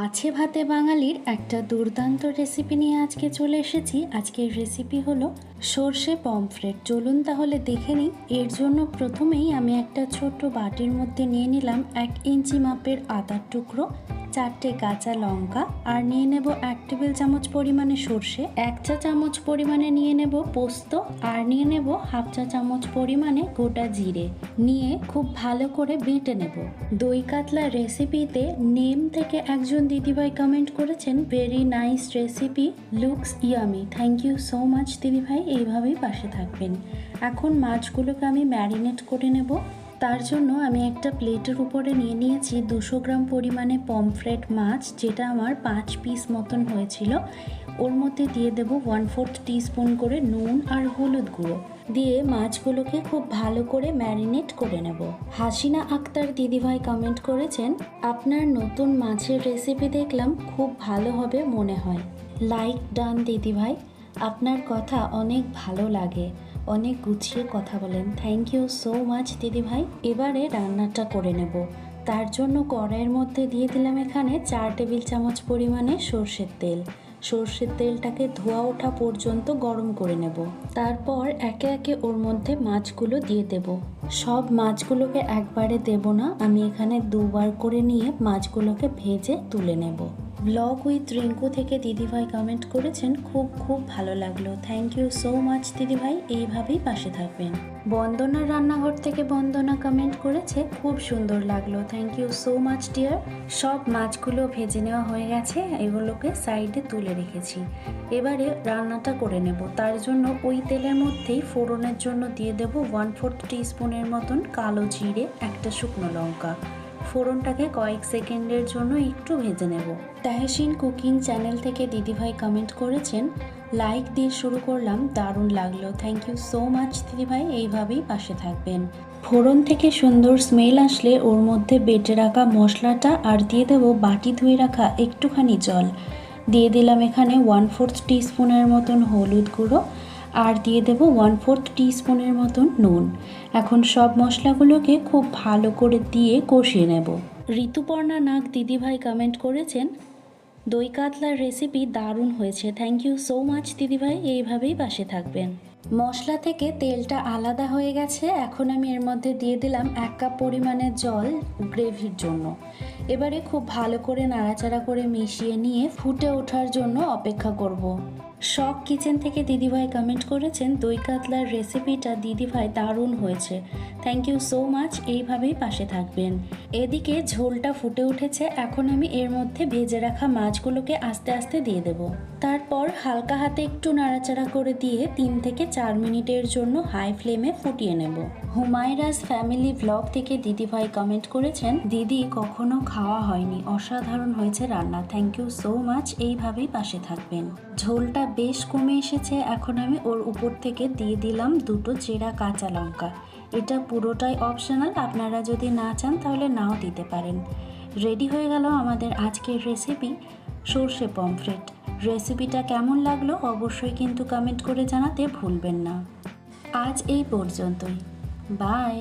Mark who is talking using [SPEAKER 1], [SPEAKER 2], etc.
[SPEAKER 1] মাছে ভাতে বাঙালির একটা দুর্দান্ত রেসিপি নিয়ে আজকে চলে এসেছি। আজকের রেসিপি হলো সর্ষে পমফ্রেট। চলুন তাহলে দেখে নিই। এর জন্য প্রথমেই আমি একটা ছোট্ট বাটির মধ্যে নিয়ে নিলাম 1 ইঞ্চি মাপের আদার টুকরো, 4টে কাঁচা লঙ্কা, আর নিয়ে নেব 1 টেবিল চামচ পরিমাণে সর্ষে, 1 চা চামচ পরিমাণে নিয়ে নেব পোস্ত, আর নিয়ে নেব 1/2 চা চামচ পরিমাণে গোটা জিরে। নিয়ে খুব ভালো করে বেটে নেব। দই কাতলা রেসিপিতে নেম থেকে একজন দিদিভাই কমেন্ট করেছেন, very nice recipe, looks yummy. Thank you so much দিদিভাই, এইভাবেই পাশে থাকবেন। এখন মাছগুলোকে আমি ম্যারিনেট করে নেব। তার জন্য আমি একটা প্লেটের উপরে নিয়ে নিয়েছি 200 গ্রাম পরিমাণে পমফ্রেট মাছ, যেটা আমার 5 পিস মতন হয়েছিল। ওর মধ্যে দিয়ে দেব 1/4 টিস্পুন করে নুন আর হলুদ গুঁড়ো দিয়ে মাছগুলোকে খুব ভালো করে ম্যারিনেট করে নেব। হাসিনা আক্তার দিদিভাই কমেন্ট করেছেন, আপনার নতুন মাছের রেসিপি দেখলাম, খুব ভালো হবে মনে হয়। লাইক ডান দিদিভাই, আপনার কথা অনেক ভালো লাগে, অনেক গুছিয়ে কথা বলেন। থ্যাংক ইউ সো মাচ দিদিভাই। এবারে রান্নাটা করে নেব। তার জন্য কড়াইয়ের মধ্যে দিয়ে দিলাম এখানে 4 টেবিল চামচ পরিমাণে সর্ষের তেল। সর্ষের তেলটাকে ধোয়া ওঠা পর্যন্ত গরম করে নেব। তারপর একে একে ওর মধ্যে মাছগুলো দিয়ে দেব। সব মাছগুলোকে একবারে দেব না, আমি এখানে দুবার করে নিয়ে মাছগুলোকে ভেজে তুলে নেব। ব্লগ উইথ রিঙ্কু থেকে দিদিভাই কমেন্ট করেছেন, খুব ভালো লাগলো। থ্যাংক ইউ সো মাচ দিদিভাই, এইভাবেই পাশে থাকবেন। বন্দনার রান্নাঘর থেকে বন্দনা কমেন্ট করেছে, খুব সুন্দর লাগলো। Thank you so much dear. সব মাছগুলো ভেজে নেওয়া হয়ে গেছে, এগুলোকে সাইডে তুলে রেখেছি। এবারে রান্নাটা করে নেব। তার জন্য ওই তেলের মধ্যেই ফোড়নের জন্য দিয়ে দেব 1/4 টিস্পুনের মতন কালো জিরে, একটা শুকনো লঙ্কা। ফোড়নটাকে কয়েক সেকেন্ডের জন্য একটু ভেজে নেব। তাহসিন কুকিং চ্যানেল থেকে দিদিভাই কমেন্ট করেছেন, লাইক দিয়ে শুরু করলাম, দারুণ লাগলো। থ্যাংক ইউ সো মাচ দিদিভাই, এইভাবেই পাশে থাকবেন। ফোড়ন থেকে সুন্দর স্মেল আসলে ওর মধ্যে বেটে রাখা মশলাটা আর দিয়ে দেবো বাটি ধুয়ে রাখা একটুখানি জল। দিয়ে দিলাম এখানে 1/4 টিস্পুনের মতন হলুদ গুঁড়ো, আর দিয়ে দেব 1/4 টিস্পুনের মতন নুন। এখন সব মশলাগুলোকে খুব ভালো করে দিয়ে কষিয়ে নেব। ঋতুপর্ণা নাগ দিদিভাই কমেন্ট করেছেন, দই কাতলার রেসিপি দারুণ হয়েছে। থ্যাংক ইউ সো মাচ দিদিভাই, এইভাবেই পাশে থাকবেন। মশলা থেকে তেলটা আলাদা হয়ে গেছে। এখন আমি এর মধ্যে দিয়ে দিলাম 1 কাপ পরিমাণে জল গ্রেভির জন্য। এবারে খুব ভালো করে নাড়াচাড়া করে মিশিয়ে নিয়ে ফুটে ওঠার জন্য অপেক্ষা করব। শখ কিচেন থেকে দিদিভাই কমেন্ট করেছেন, দই কাতলার রেসিপিটা দিদিভাই দারুণ হয়েছে। থ্যাংক ইউ সো মাচ, এইভাবেই পাশে থাকবেন। এদিকে ঝোলটা ফুটে উঠেছে। এখন আমি এর মধ্যে ভেজে রাখা মাছগুলোকে আস্তে আস্তে দিয়ে দেব। তারপর হালকা হাতে একটু নাড়াচাড়া করে দিয়ে 3 থেকে 4 মিনিটের জন্য হাই ফ্লেমে ফুটিয়ে নেব। হুমায়রাস ফ্যামিলি ব্লগ থেকে দিদিভাই কমেন্ট করেছেন, দিদি কখনো খাওয়া হয়নি, অসাধারণ হয়েছে রান্না। থ্যাংক ইউ সো মাচ, এইভাবেই পাশে থাকবেন। ঝোলটা বেশ কমে এসেছে। এখন আমি ওর উপর থেকে দিয়ে দিলাম 2টো চেরা কাঁচা লঙ্কা। এটা পুরোটাই অপশনাল, আপনারা যদি না চান তাহলে নাও দিতে পারেন। রেডি হয়ে গেল আমাদের আজকের রেসিপি সর্ষে পমফ্রেট। রেসিপিটা কেমন লাগলো অবশ্যই কিন্তু কমেন্ট করে জানাতে ভুলবেন না। আজ এই পর্যন্তই, বাই।